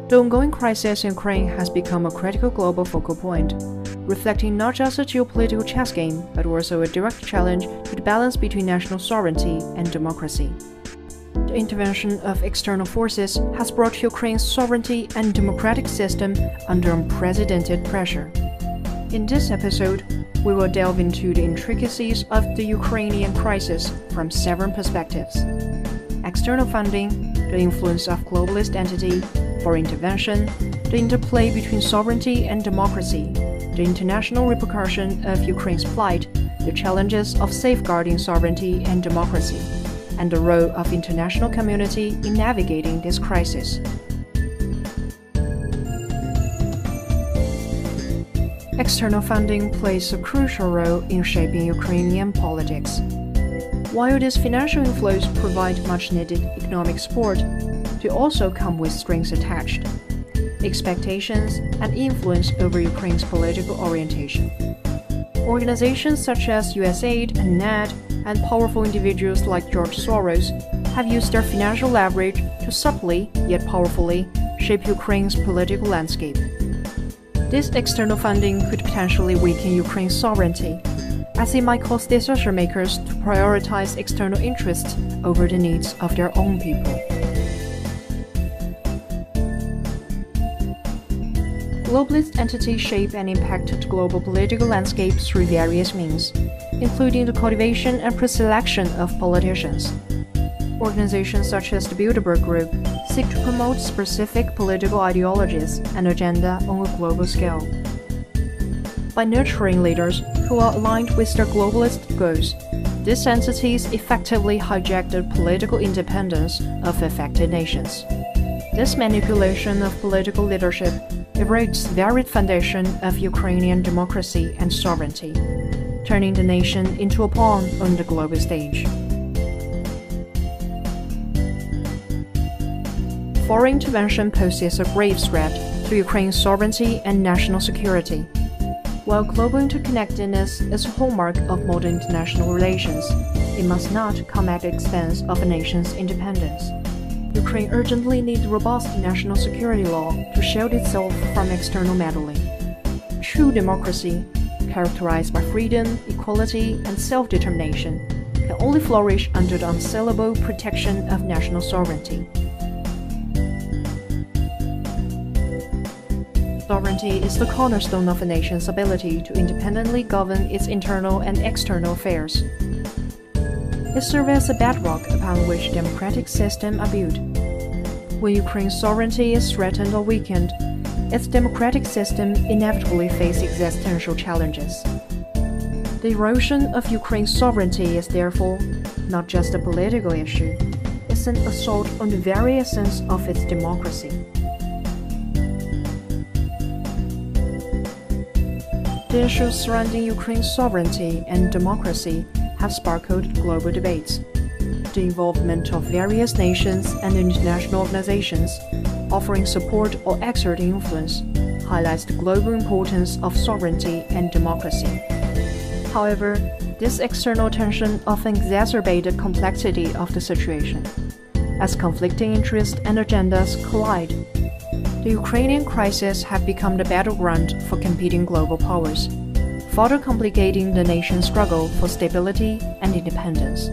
The ongoing crisis in Ukraine has become a critical global focal point, reflecting not just a geopolitical chess game, but also a direct challenge to the balance between national sovereignty and democracy. The intervention of external forces has brought Ukraine's sovereignty and democratic system under unprecedented pressure. In this episode, we will delve into the intricacies of the Ukrainian crisis from several perspectives: external funding, the influence of globalist entity, foreign intervention, the interplay between sovereignty and democracy, the international repercussion of Ukraine's plight, the challenges of safeguarding sovereignty and democracy, and the role of international community in navigating this crisis. External funding plays a crucial role in shaping Ukrainian politics. While these financial inflows provide much-needed economic support, they also come with strings attached, expectations, and influence over Ukraine's political orientation. Organizations such as USAID and NED and powerful individuals like George Soros have used their financial leverage to subtly, yet powerfully, shape Ukraine's political landscape. This external funding could potentially weaken Ukraine's sovereignty, as it might cause decision-makers to prioritize external interests over the needs of their own people. Globalist entities shape and impact the global political landscape through various means, including the cultivation and preselection of politicians. Organizations such as the Bilderberg Group seek to promote specific political ideologies and agenda on a global scale. By nurturing leaders who are aligned with their globalist goals, these entities effectively hijack the political independence of affected nations. This manipulation of political leadership erodes the very foundation of Ukrainian democracy and sovereignty, turning the nation into a pawn on the global stage. Foreign intervention poses a grave threat to Ukraine's sovereignty and national security. While global interconnectedness is a hallmark of modern international relations, it must not come at the expense of a nation's independence. Ukraine urgently needs robust national security law to shield itself from external meddling. True democracy, characterized by freedom, equality, and self-determination, can only flourish under the unassailable protection of national sovereignty. Sovereignty is the cornerstone of a nation's ability to independently govern its internal and external affairs. It serves as a bedrock upon which democratic systems are built. When Ukraine's sovereignty is threatened or weakened, its democratic system inevitably faces existential challenges. The erosion of Ukraine's sovereignty is therefore not just a political issue, it's an assault on the very essence of its democracy. The issues surrounding Ukraine's sovereignty and democracy have sparkled global debates. The involvement of various nations and international organizations offering support or exerting influence highlights the global importance of sovereignty and democracy. However, this external tension often exacerbates the complexity of the situation, as conflicting interests and agendas collide. The Ukrainian crisis has become the battleground for competing global powers, further complicating the nation's struggle for stability and independence.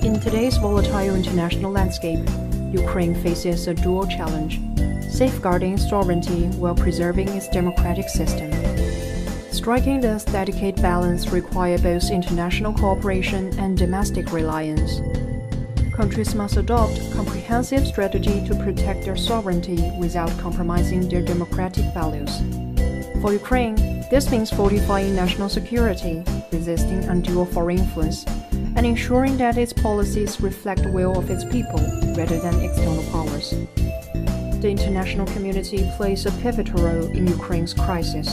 In today's volatile international landscape, Ukraine faces a dual challenge: safeguarding its sovereignty while preserving its democratic system. Striking this delicate balance requires both international cooperation and domestic reliance. Countries must adopt a comprehensive strategy to protect their sovereignty without compromising their democratic values. For Ukraine, this means fortifying national security, resisting undue foreign influence, and ensuring that its policies reflect the will of its people rather than external powers. The international community plays a pivotal role in Ukraine's crisis.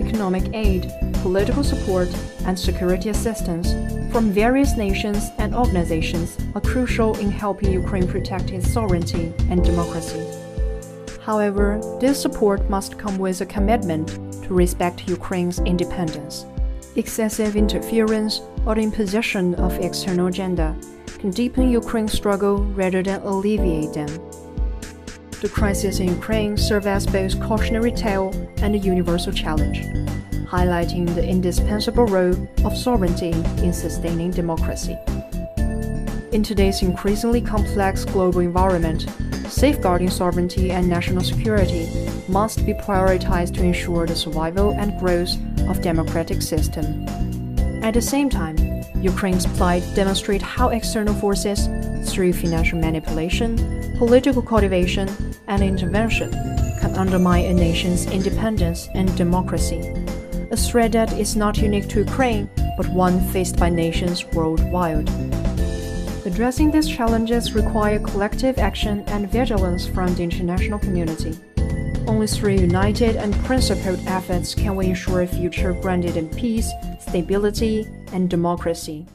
Economic aid, political support, and security assistance from various nations and organizations are crucial in helping Ukraine protect its sovereignty and democracy. However, this support must come with a commitment to respect Ukraine's independence. Excessive interference or the imposition of external agenda can deepen Ukraine's struggle rather than alleviate them. The crisis in Ukraine serves as both cautionary tale and a universal challenge, highlighting the indispensable role of sovereignty in sustaining democracy. In today's increasingly complex global environment, safeguarding sovereignty and national security must be prioritized to ensure the survival and growth of democratic system. At the same time, Ukraine's plight demonstrates how external forces, through financial manipulation, political cultivation, and intervention, can undermine a nation's independence and democracy, a threat that is not unique to Ukraine, but one faced by nations worldwide. Addressing these challenges require collective action and vigilance from the international community. Only through united and principled efforts can we ensure a future grounded in peace, stability, and democracy.